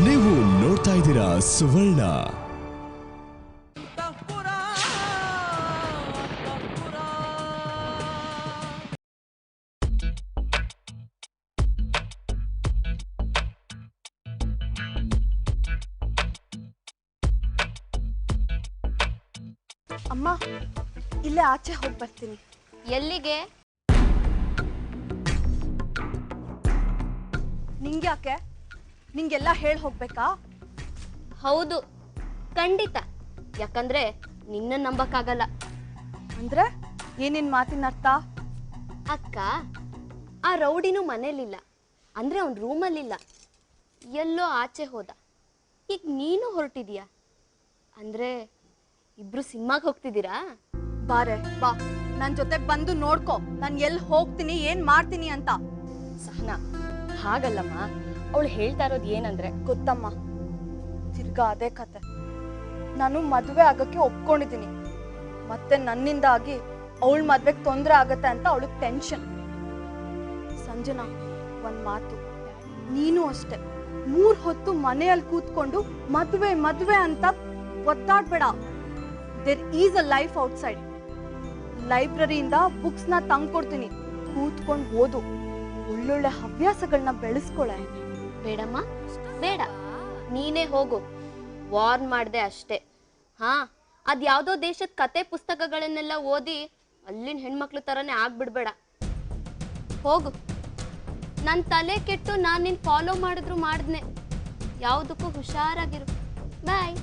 ನೀವು ನೋಡ್ತಾ ಇದ್ದೀರಾ ಸುವರ್ಣ. ಅಮ್ಮ, ಇಲ್ಲೇ ಆಚೆ ಹೋಗಿ ಬರ್ತೀನಿ. ಎಲ್ಲಿಗೆ? ನಿಂಗ್ಯಾಕೆ? ನಿಂಗೆಲ್ಲ ಹೇಳಿ ಹೋಗ್ಬೇಕಾ? ಹೌದು, ಖಂಡಿತ. ಯಾಕಂದ್ರೆ ನಿನ್ನ ನಂಬಕ್ಕಾಗಲ್ಲ. ಅಂದ್ರೆ ಏನೇನ್ ಮಾತಿನ ಅರ್ಥ? ಅಕ್ಕ, ಆ ರೌಡಿನೂ ಮನೇಲಿಲ್ಲ, ಅಂದ್ರೆ ಅವ್ನ ರೂಮಲ್ಲಿಲ್ಲ, ಎಲ್ಲೋ ಆಚೆ ಹೋದ. ಈಗ ನೀನು ಹೊರಟಿದೀಯ ಅಂದ್ರೆ ಇಬ್ರು ಸಿನಿಮಾಗೆ ಹೋಗ್ತಿದ್ದೀರಾ? ಬಾರೆ ಬಾ, ನನ್ ಜೊತೆ ಬಂದು ನೋಡ್ಕೊ ನಾನು ಎಲ್ಲಿ ಹೋಗ್ತೀನಿ, ಏನ್ ಮಾಡ್ತೀನಿ ಅಂತ. ಸಹನಾ, ಹಾಗಲ್ಲಮ್ಮ. ಅವಳು ಹೇಳ್ತಾ ಇರೋದು ಏನಂದ್ರೆ, ಗೊತ್ತಮ್ಮ, ತಿರ್ಗಾ ಅದೇ ಕತೆ. ನಾನು ಮದುವೆ ಆಗಕ್ಕೆ ಒಪ್ಕೊಂಡಿದ್ದೀನಿ, ಮತ್ತೆ ನನ್ನಿಂದಾಗಿ ಅವಳ ಮದ್ವೆಗೆ ತೊಂದರೆ ಆಗತ್ತೆ ಅಂತ ಅವಳಿಗೆ ಟೆನ್ಷನ್. ಸಂಜನಾ, ಒಂದ್ ಮಾತು, ನೀನು ಅಷ್ಟೆ 3 ಹೊತ್ತು ಮನೆಯಲ್ಲಿ ಕೂತ್ಕೊಂಡು ಮದುವೆ ಮದುವೆ ಅಂತ ಒದ್ದಾಡ್ಬೇಡ. There is a life outside. ಲೈಬ್ರರಿಯಿಂದ ಬುಕ್ಸ್ ನ ತಂದ್ಕೊಡ್ತೀನಿ, ಕೂತ್ಕೊಂಡು ಓದು, ಒಳ್ಳೊಳ್ಳೆ ಹವ್ಯಾಸಗಳನ್ನ ಬೆಳೆಸ್ಕೊಳೆ. ಬೇಡಮ್ಮ, ಬೇಡ, ನೀನೇ ಹೋಗು. ವಾರ್ನ್ ಮಾಡ್ದೆ ಅಷ್ಟೇ. ಹಾ, ಅದ್ಯಾವುದೋ ದೇಶದ ಕತೆ ಪುಸ್ತಕಗಳನ್ನೆಲ್ಲ ಓದಿ ಅಲ್ಲಿನ ಹೆಣ್ಮಕ್ಳು ತರನೇ ಆಗ್ಬಿಡ್ಬೇಡ. ಹೋಗು. ನನ್ನ ತಲೆ ಕೆಟ್ಟು ನಾನು ನಿನ್ನ ಫಾಲೋ ಮಾಡಿದ್ರು ಮಾಡಿದ್ನೆ. ಯಾವುದಕ್ಕೂ ಹುಷಾರಾಗಿರು. ಬಾಯ್.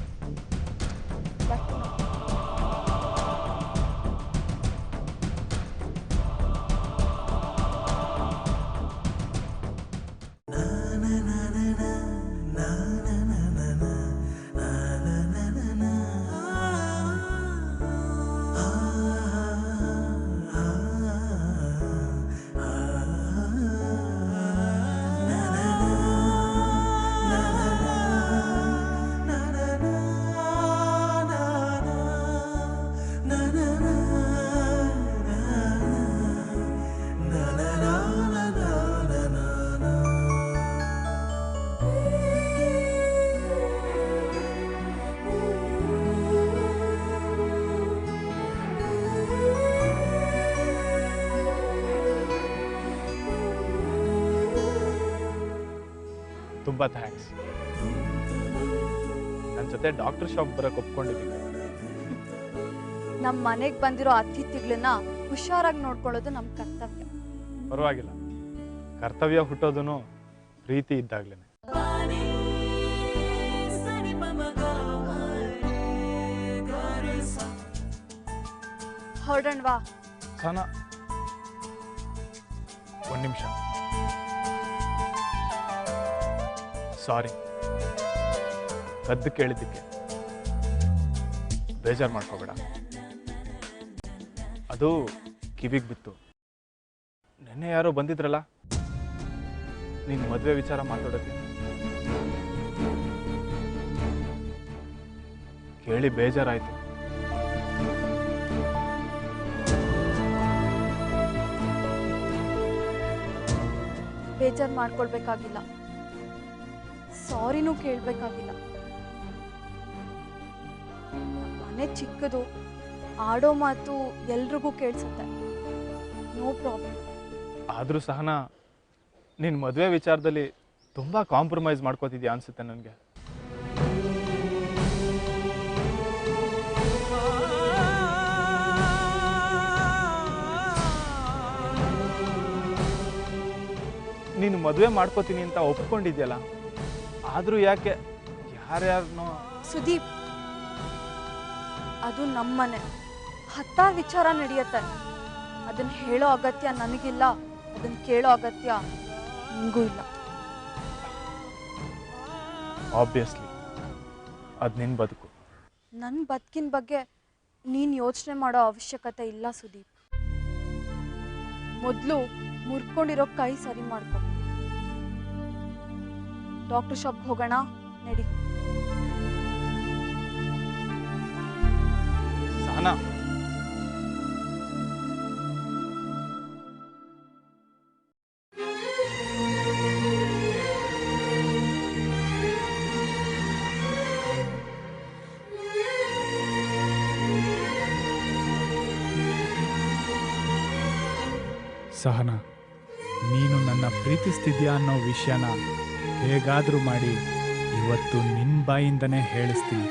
ತುಂಬಾ ಥ್ಯಾಂಕ್ಸ್. ನನ್ನ ಜೊತೆ ಡಾಕ್ಟರ್ ಶಾಪ್ ಬರಕ್ಕೆ ಒಪ್ಕೊಂಡಿದ್ದೀನಿ. ನಮ್ಮ ಮನೆಗೆ ಬಂದಿರೋ ಅತಿಥಿಗಳನ್ನ ಹುಷಾರಾಗಿ ನೋಡ್ಕೊಳ್ಳೋದು ನಮ್ಮ ಕರ್ತವ್ಯ. ಪರವಾಗಿಲ್ಲ, ಕರ್ತವ್ಯ ಹುಟ್ಟೋದೂ ಪ್ರೀತಿ ಇದ್ದಾಗ್ಲೇನೆ. ಹೊರಡಣ್ವಾ? ಸಹನಾ, ಒಂದು ನಿಮಿಷ. ಸಾರಿ, ಕದ್ದು ಕೇಳಿದ್ದಕ್ಕೆ ಬೇಜಾರು ಮಾಡ್ಕೋಬೇಡ. ಅದು ಕಿವಿಗೆ ಬಿತ್ತು. ನೆನ್ನೆ ಯಾರೋ ಬಂದಿದ್ರಲ್ಲ ನಿನ್ನ ಮದುವೆ ವಿಚಾರ ಮಾತಾಡೋಕ್ಕೆ, ಕೇಳಿ ಬೇಜಾರಾಯ್ತು. ಬೇಜಾರು ಮಾಡ್ಕೊಳ್ಬೇಕಾಗಿಲ್ಲ, ಸಾರಿನೂ ಕೇಳಬೇಕಾಗಿಲ್ಲ. ಮನೆ ಚಿಕ್ಕದು, ಆಡೋ ಮಾತು ಎಲ್ರಿಗೂ ಕೇಳಿಸುತ್ತೆ. No problem. ಆದರೂ ಸಹನಾ, ನಿನ್ನ ಮದುವೆ ವಿಚಾರದಲ್ಲಿ ತುಂಬ ಕಾಂಪ್ರಮೈಸ್ ಮಾಡ್ಕೋತಿದ್ಯಾ ಅನ್ಸುತ್ತೆ ನನಗೆ. ನೀನು ಮದುವೆ ಮಾಡ್ಕೋತೀನಿ ಅಂತ ಒಪ್ಕೊಂಡಿದ್ಯಲ್ಲ, ಆದರೂ ಯಾಕೆ ಯಾರ್ಯಾರನೋ? ಸುದೀಪ್, ಅದು ನಮ್ಮನೆ, 10 ವಿಚಾರ ನಡೆಯುತ್ತೆ. ಅದನ್ನ ಹೇಳೋ ಅಗತ್ಯ ನನಗಿಲ್ಲ, ಅದನ್ನ ಕೇಳೋ ಅಗತ್ಯ ನಿಂಗೂ ಇಲ್ಲ. ಆಬ್ವಿಯಸ್ಲಿ ಅದು ನಿನ್ನ ಬದುಕು. ನನ್ನ ಬದುಕಿನ ಬಗ್ಗೆ ನೀನು ಯೋಚನೆ ಮಾಡೋ ಅವಶ್ಯಕತೆ ಇಲ್ಲ ಸುದೀಪ್. ಮೊದಲು ಮುರ್ಕೊಂಡಿರೋ ಕೈ ಸರಿ ಮಾಡ್ಕೊ. ಡಾಕ್ಟರ್ ಶಾಪ್ಗೆ ಹೋಗೋಣ, ನಡಿ. ಸಹನಾ, ಸಹನಾ, ನೀನು ನನ್ನ ಪ್ರೀತಿಸ್ತಿದ್ಯಾ ಅನ್ನೋ ವಿಷಯನ ಹೇಗಾದರೂ ಮಾಡಿ ಇವತ್ತು ನಿನ್ನ ಬಾಯಿಂದನೇ ಹೇಳಿಸ್ತೀನಿ.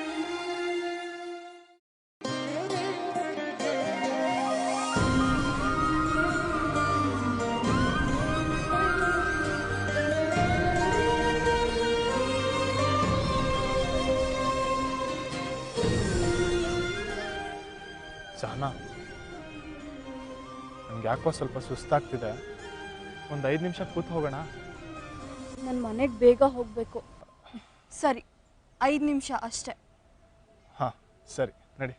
ಸಹನಾ, ನನಗೆ ಯಾಕೋ ಸ್ವಲ್ಪ ಸುಸ್ತಾಗ್ತಿದೆ. ಒಂದು 5 ನಿಮಿಷ ಕೂತ್ ಹೋಗೋಣ. ನನ್ನ ಮನೆಗೆ ಬೇಗ ಹೋಗಬೇಕು. ಸರಿ, 5 ನಿಮಿಷ ಅಷ್ಟೇ. ಹಾಂ ಸರಿ, ನಡಿ.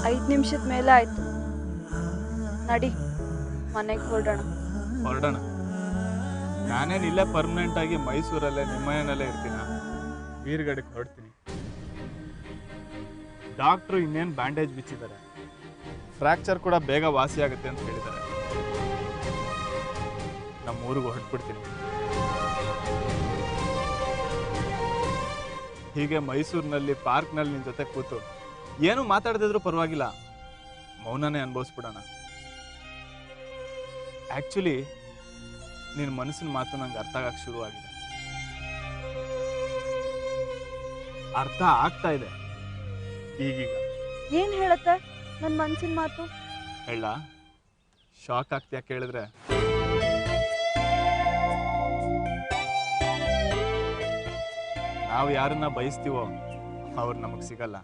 ಐದು ನಿಮಿಷದ ಮೇಲೆ ಆಯ್ತು. ನಡಿ, ಮನೆಗೆ ಹೊರಡೋಣ. ಹೊರಡೋಣ? ನಾನೇನು ಇಲ್ಲೇ ಪರ್ಮನೆಂಟ್ ಆಗಿ ಮೈಸೂರಲ್ಲೇ ನಿಮ್ಮನೆಯಲ್ಲೇ ಇರ್ತೀನ? ವೀರ್ಗಡೆಗೆ ಹೊರಡ್ತೀನಿ. ಡಾಕ್ಟ್ರು ಇನ್ನೇನು ಬ್ಯಾಂಡೇಜ್ ಬಿಚ್ಚಿದ್ದಾರೆ, ಫ್ರ್ಯಾಕ್ಚರ್ ಕೂಡ ಬೇಗ ವಾಸಿ ಆಗುತ್ತೆ ಅಂತ ಹೇಳಿದ್ದಾರೆ. ನಮ್ಮ ಊರಿಗೆ ಹೊರಟ್ಬಿಡ್ತೀನಿ. ಹೀಗೆ ಮೈಸೂರಿನಲ್ಲಿ ಪಾರ್ಕ್ನಲ್ಲಿ ನಿನ್ನ ಜೊತೆ ಕೂತು ಏನು ಮಾತಾಡದಿದ್ರು ಪರವಾಗಿಲ್ಲ, ಮೌನನೇ ಅನುಭವಿಸ್ಬಿಡೋಣ. ಆ್ಯಕ್ಚುಲಿ ನಿನ್ನ ಮನಸ್ಸಿನ ಮಾತು ನಂಗೆ ಅರ್ಥ ಆಗಕ್ಕೆ ಶುರುವಾಗಿದೆ. ಅರ್ಥ ಆಗ್ತಾ ಇದೆ ಈಗೀಗ. ಏನ್ ಹೇಳತ್ತೆ ನನ್ನ ಮನಸ್ಸಿನ ಮಾತು? ಹೇಳ, ಶಾಕ್ ಆಗ್ತೀಯ ಕೇಳಿದ್ರೆ? ನಾವು ಯಾರನ್ನ ಬಯಸ್ತೀವೋ ಅವ್ರು ನಮಗೆ ಸಿಗಲ್ಲ.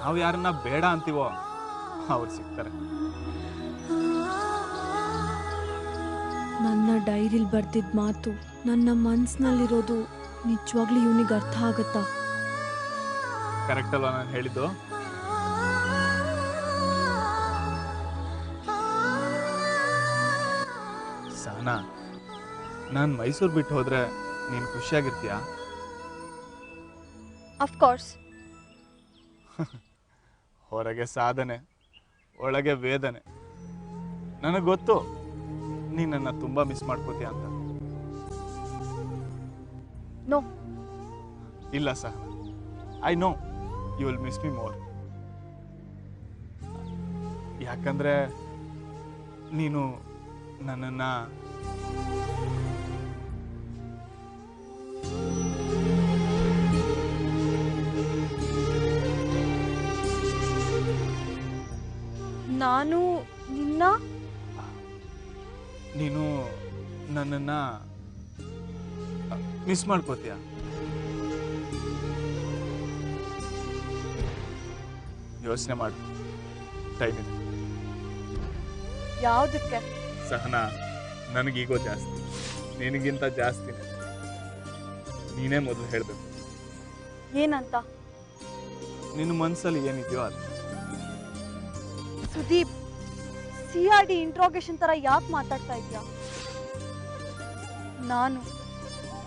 ನಾವು ಯಾರನ್ನ ಬೇಡ ಅಂತೀವೋ ಅವ್ರು ಸಿಗ್ತಾರೆ. ನನ್ನ ಡೈರಿಲಿ ಬರ್ದಿದ್ದ ಮಾತು ನನ್ನ ಮನಸ್ಸಿನಲ್ಲಿರೋದು ನಿಜವಾಗ್ಲೂ ಇವನಿಗೆ ಅರ್ಥ ಆಗುತ್ತಾ? ಕರೆಕ್ಟ್ ಅಲ್ವಾ ನಾನು ಹೇಳಿದ್ದು? ಸಹನಾ, ನಾನು ಮೈಸೂರು ಬಿಟ್ಟು ಹೋದ್ರೆ ನೀನು ಖುಷಿಯಾಗಿರ್ತೀಯಾ? ಅಫ್ಕೋರ್ಸ್. ಹೊರಗೆ ಸಾಧನೆ, ಒಳಗೆ ವೇದನೆ. ನನಗೆ ಗೊತ್ತು ನೀನು ನನ್ನ ತುಂಬ ಮಿಸ್ ಮಾಡ್ಕೋತೀಯ ಅಂತ. ನೋ, ಇಲ್ಲ Sahana, I know you will miss me more. ಯಾಕಂದ್ರೆ ನೀನು ನನ್ನನ್ನು ನಾನು ನಿನ್ನ ನೀನು ನನ್ನನ್ನು ಮಿಸ್ ಮಾಡ್ಕೋತೀಯ. ಯೋಚನೆ ಮಾಡು, ಟೈಮ್ ಇದೆ. ಯಾವುದಕ್ಕೆ? ಸಹನಾ, ನನಗೀಗೋ ಜಾಸ್ತಿ, ನಿನಗಿಂತ ಜಾಸ್ತಿನೇ. ನೀನೇ ಮೊದಲು ಹೇಳಬೇಕು. ಏನಂತ? ನಿನ್ನ ಮನಸ್ಸಲ್ಲಿ ಏನಿದೆಯೋ ಅದು. ಸುದೀಪ್, CRD ಇಂಟ್ರೋಗೇಷನ್ ತರ ಯಾಕೆ ಮಾತಾಡ್ತಾ ಇದ್ಯಾ? ನಾನು,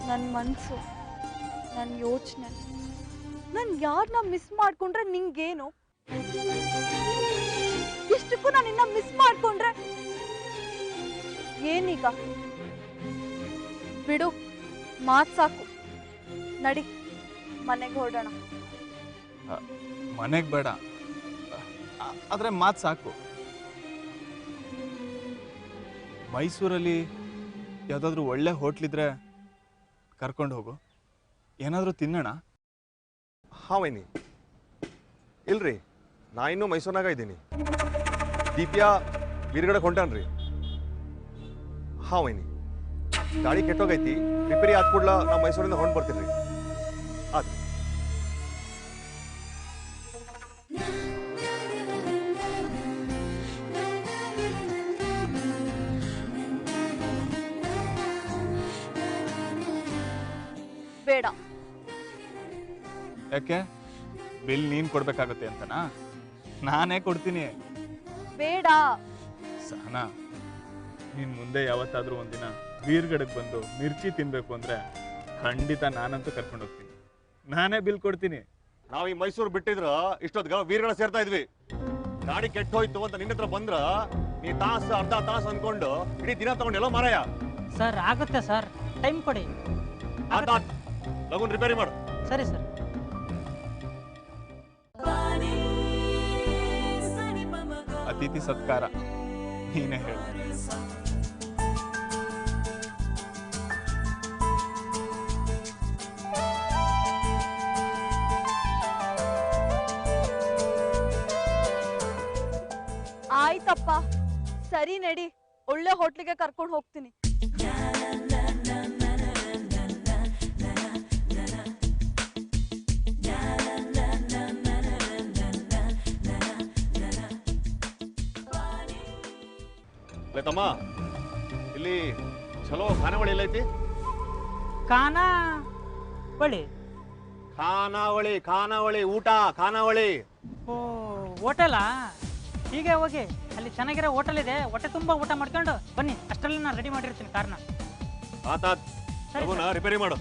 ನನ್ನ ಮನಸ್ಸು, ನನ್ನ ಯೋಚನೆ, ನಾನು ಯಾರನ್ನ ಮಿಸ್ ಮಾಡ್ಕೊಂಡ್ರೆ ನಿಂಗೇನು? ಇಷ್ಟಕ್ಕೂ ನಾನು ನಿನ್ನ ಮಿಸ್ ಮಾಡ್ಕೊಂಡ್ರೆ ಏನೀಗ? ಬಿಡು, ಮಾತ್ ಸಾಕು. ನಡಿ, ಮನೆಗೆ ಹೊರಡೋಣ. ಮನೆಗೆ ಬೇಡ, ಆದರೆ ಮಾತು ಸಾಕು. ಮೈಸೂರಲ್ಲಿ ಯಾವುದಾದ್ರೂ ಒಳ್ಳೆ ಹೋಟ್ಲಿದ್ರೆ ಕರ್ಕೊಂಡು ಹೋಗು, ಏನಾದರೂ ತಿನ್ನೋಣ. ಹಾಂ ವೈನಿ. ಇಲ್ರಿ, ನಾ ಇನ್ನೂ ಮೈಸೂರಿನಾಗ ಇದ್ದೀನಿ. ದೀಪ್ಯಾ ವೀರ್ಗಡೆ ಹೊಂಟಾನ್ರಿ. ಹಾಂ ವೈನಿ ಗಾಡಿ ಕೆಟ್ಟೋಗೈತಿ ರಿಪೇರಿ ಆದ ಕೂಡಲ ನಾವು ಮೈಸೂರಿಂದ ಹೊಂಡು ಬರ್ತೀವಿ ರೀ ಆಯ್ತು ಬೇಡ. ಯಾಕೆ ಬಿಲ್ ನೀನ್ ಕೊಡ್ಬೇಕಾಗತ್ತೆ ಅಂತನಾ? ನಾನೇ ಕೊಡ್ತೀನಿ. ಬೇಡ. ಸಹನಾ, ನೀನ್ ಮುಂದೆ ಯಾವತ್ತಾದ್ರೂ ಒಂದಿನ ಬೀರ್ಗಡೆಗೆ ಬಂದು ಮಿರ್ಚಿ ತಿನ್ಬೇಕು ಅಂದ್ರೆ ಖಂಡಿತ ನಾನಂತೂ ಕರ್ಕೊಂಡು ಹೋಗ್ತೀನಿ. ನಾನೇ ಬಿಲ್ ಕೊಡ್ತೀನಿ. ನಾವು ಈ ಮೈಸೂರು ಬಿಟ್ಟಿದ್ರ ಇಷ್ಟೊತ್ತಿಗೆ ವೀರ್ಗಳ ಸೇರ್ತಾ ಇದ್ವಿ. ಗಾಡಿ ಕೆಟ್ಟ ಹೋಯ್ತು ಅಂತ ನಿನ್ನ ಹತ್ರ ಬಂದ್ರ ನೀ ತಾಸು ಅರ್ಧ ತಾಸು ಅನ್ಕೊಂಡು ಇಡೀ ದಿನ ತಗೊಂಡೆಲ್ಲ ಮಾರಾಯ. ಸರ್ ಆಗುತ್ತೆ ಸರ್, ಟೈಮ್ ಕೊಡಿ. ಲಗುನ್ ರಿಪೇರಿ ಮಾಡು. ಸರಿ ಸರ್. ಅತಿಥಿ ಸತ್ಕಾರ ನೀನೇ ಹೇಳು. ಆಯ್ತಪ್ಪ, ಸರಿ ನಡಿ, ಒಳ್ಳೆ ಹೋಟ್ಲಿಗೆ ಕರ್ಕೊಂಡು ಹೋಗ್ತೀನಿ. ತಮ್ಮ ಇಲ್ಲಿ ಚಲೋ ಖಾನಾವಳಿ ಎಲ್ಲ ಐತಿ? ಬಳಿ ಖಾನಾವಳಿ ಊಟ ಖಾನಾವಳಿ. ಓ ಹೋಟೆಲಾ? ಹೀಗೆ ಹೋಗಿ ಅಲ್ಲಿ ಚೆನ್ನಾಗಿರೋ ಹೋಟೆಲ್ ಇದೆ, ಹೊಟ್ಟೆ ತುಂಬ ಊಟ ಮಾಡ್ಕೊಂಡು ಬನ್ನಿ. ಅಷ್ಟರಲ್ಲಿ ನಾನು ರೆಡಿ ಮಾಡಿರ್ತೀನಿ ಕಾರ್ನ. ಆತಾತ್ ಲಗುನ ರಿಪೇರಿ ಮಾಡು.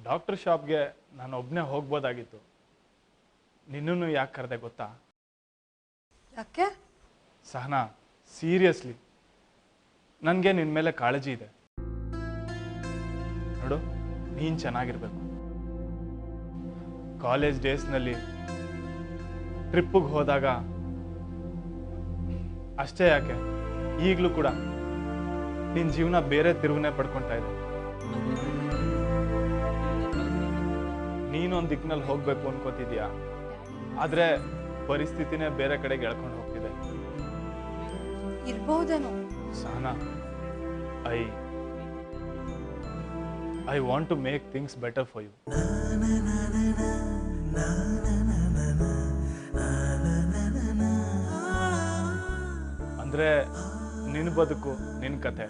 ಡಾಕ್ಟರ್ ಶಾಪ್ಗೆ ನಾನು ಒಬ್ಬನೇ ಹೋಗ್ಬೋದಾಗಿತ್ತು. ನಿನ್ನನ್ನು ಯಾಕೆ ಕರೆದೆ ಗೊತ್ತಾ? ಯಾಕೆ? ಸಹನಾ, ಸೀರಿಯಸ್ಲಿ ನನಗೆ ನಿನ್ನ ಮೇಲೆ ಕಾಳಜಿ ಇದೆ. ನೋಡು, ನೀನು ಚೆನ್ನಾಗಿರ್ಬೇಕು. ಕಾಲೇಜ್ ಡೇಸ್ನಲ್ಲಿ ಟ್ರಿಪ್ಪಿಗೆ ಹೋದಾಗ ಅಷ್ಟೇ ಯಾಕೆ, ಈಗಲೂ ಕೂಡ ನಿನ್ನ ಜೀವನ ಬೇರೆ ತಿರುವನ್ನೇ ಪಡ್ಕೊಳ್ತಾ ಇದೆ. ನೀನೊಂದು ದಿಕ್ಕಿನಲ್ಲಿ ಹೋಗ್ಬೇಕು ಅನ್ಕೋತಿದ್ಯಾ, ಆದ್ರೆ ಪರಿಸ್ಥಿತಿನೇ ಬೇರೆ ಕಡೆಗೆ ಎಳ್ಕೊಂಡು ಹೋಗ್ತಿದೆ. ಇರ್ಬಹುದೇನೋ. Sahana, I want to make things better for you. ಅಂದ್ರೆ ನಿನ್ನ ಬದುಕು, ನಿನ್ನ ಕತೆ.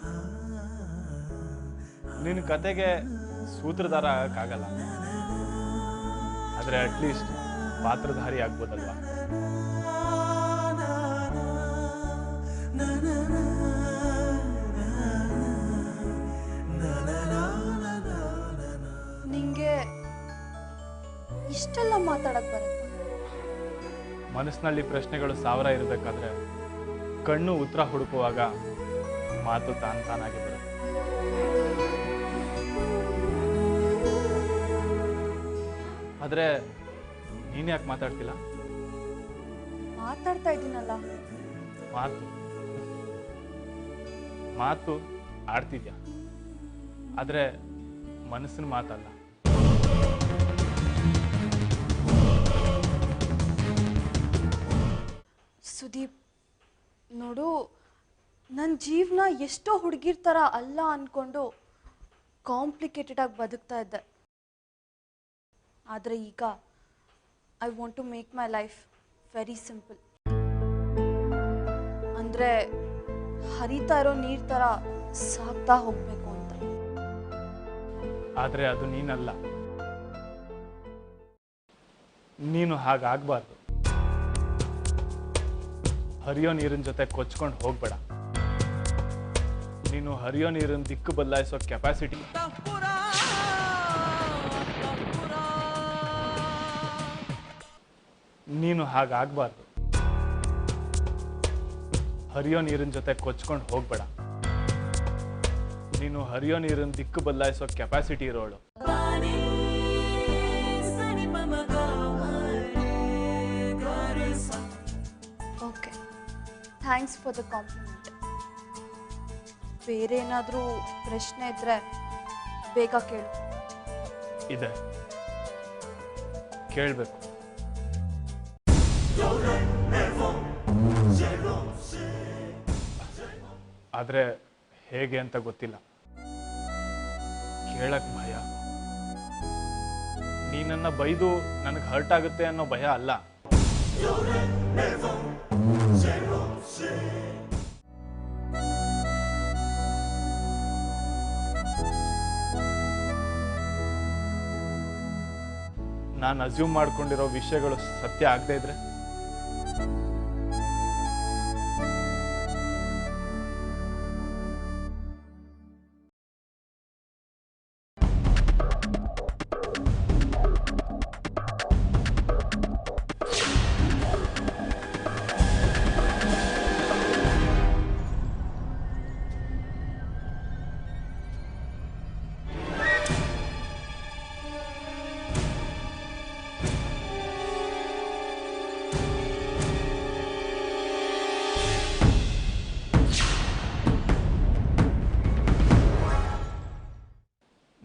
ನಿನ್ನ ಕತೆಗೆ ಸೂತ್ರಧಾರ ಆಗಕ್ಕಾಗಲ್ಲ, ಆದ್ರೆ ಅಟ್ಲೀಸ್ಟ್ ಪಾತ್ರಧಾರಿ ಆಗ್ಬೋದಲ್ವಾ? ನಿಂಗೆ ಇಷ್ಟೆಲ್ಲ ಮಾತಾಡಕ್ ಬರುತ್ತೆ? ಮನಸ್ಸಿನಲ್ಲಿ ಪ್ರಶ್ನೆಗಳು 1000 ಇರಬೇಕಾದ್ರೆ ಕಣ್ಣು ಉತ್ತರ ಹುಡುಕುವಾಗ ಮಾತು ತಾನಾಗಿ ಬರುತ್ತೆ. ಆದ್ರೆ ನೀನ್ ಯಾಕೆ ಮಾತಾಡ್ತಿಲ್ಲ? ಮಾತಾಡ್ತಾ ಇದ್ದೀನಲ್ಲ. ಮಾತು ಆಡ್ತಿದ್ಯಾ, ಆದ್ರೆ ಮನಸ್ಸಿನ ಮಾತಲ್ಲ. ಸುದೀಪ್, ನೋಡು, ನನ್ನ ಜೀವನ ಎಷ್ಟೋ ಹುಡುಗಿರ್ ಥರ ಅಲ್ಲ ಅಂದ್ಕೊಂಡು ಕಾಂಪ್ಲಿಕೇಟೆಡ್ ಆಗಿ ಬದುಕ್ತಾ ಇದ್ದೆ. ಆದರೆ ಈಗ I want to make my life very simple. ಅಂದರೆ ಹರಿತಾ ಇರೋ ನೀರು ಥರ ಸಾಗ್ತಾ ಹೋಗಬೇಕು ಅಂತ. ಆದರೆ ಅದು ನೀನಲ್ಲ. ನೀನು ಹಾಗಾಗಬಾರ್ದು. ಹರಿಯೋ ನೀರಿನ ಜೊತೆ ಕೊಚ್ಕೊಂಡು ಹೋಗ್ಬೇಡ. ನೀನು ಹರಿಯೋ ನೀರಿನ ದಿಕ್ಕು ಬದಲಾಯಿಸೋ ಕೆಪಾಸಿಟಿ ನೀನು ಹಾಗಾಗಬಾರ್ದು. ಹರಿಯೋ ನೀರಿನ ಜೊತೆ ಕೊಚ್ಕೊಂಡು ಹೋಗ್ಬೇಡ. ನೀನು ಹರಿಯೋ ನೀರಿನ ದಿಕ್ಕು ಬದಲಾಯಿಸೋ ಕೆಪಾಸಿಟಿ ಇರೋಳು. Okay, thanks for the compliment. ಬೇರೆ ಏನಾದರೂ ಪ್ರಶ್ನೆ ಇದ್ರೆ ಬೇಗ ಕೇಳು. ಇದೆ, ಕೇಳಬೇಕು. ಆದರೆ ಹೇಗೆ ಅಂತ ಗೊತ್ತಿಲ್ಲ. ಕೇಳಕ್ ಭಯ. ನೀನನ್ನ ಬೈದು ನನಗೆ ಹರ್ಟ್ ಆಗುತ್ತೆ ಅನ್ನೋ ಭಯ ಅಲ್ಲ. ನಾನು ಅಸ್ಯೂಮ್ ಮಾಡ್ಕೊಂಡಿರೋ ವಿಷಯಗಳು ಸತ್ಯ ಆಗದೆ ಇದ್ರೆ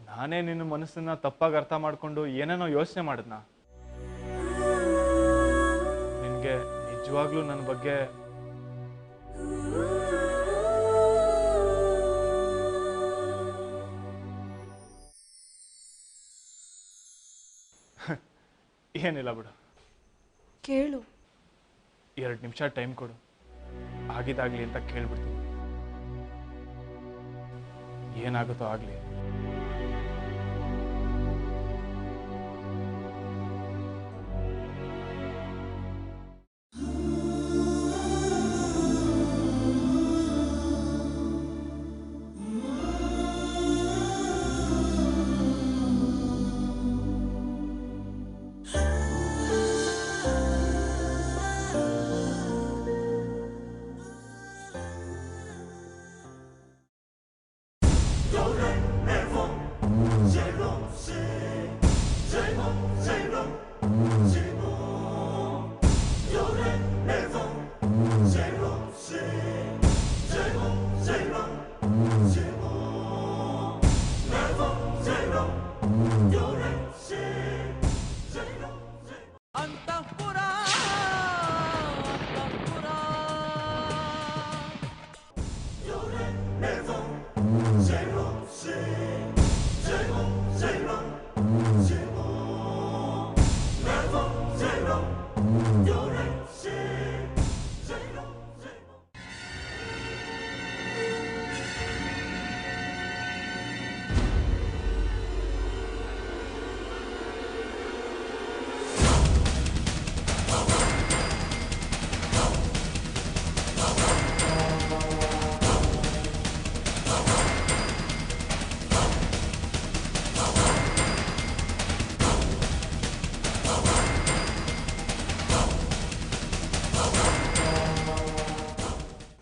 ನಾನೇ ನಿನ್ನ ಮನಸ್ಸನ್ನ ತಪ್ಪಾಗಿ ಅರ್ಥ ಮಾಡ್ಕೊಂಡು ಏನೇನೋ ಯೋಚನೆ ಮಾಡಿದ್ನ. ನಿನಗೆ ನಿಜವಾಗ್ಲೂ ನನ್ನ ಬಗ್ಗೆ ಏನಿಲ್ಲ ಬಿಡು. ಕೇಳು. 2 ನಿಮಿಷ ಟೈಮ್ ಕೊಡು, ಆಗಿದಾಗ್ಲಿ ಅಂತ ಕೇಳ್ಬಿಡ್ತೀನಿ. ಏನಾಗುತ್ತೋ ಆಗ್ಲಿ.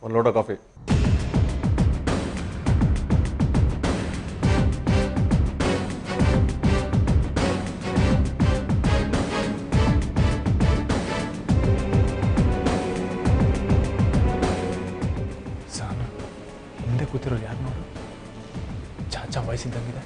ಒಂದು ಲೋಟ ಕಾಫಿ. ಸಾನು, ಹಿಂದೆ ಕೂತಿರೋರು ಯಾರು ನೋಡು, ಚಾಚಾ ವಯಸ್ಸಿದ್ದಂಗಿದೆ.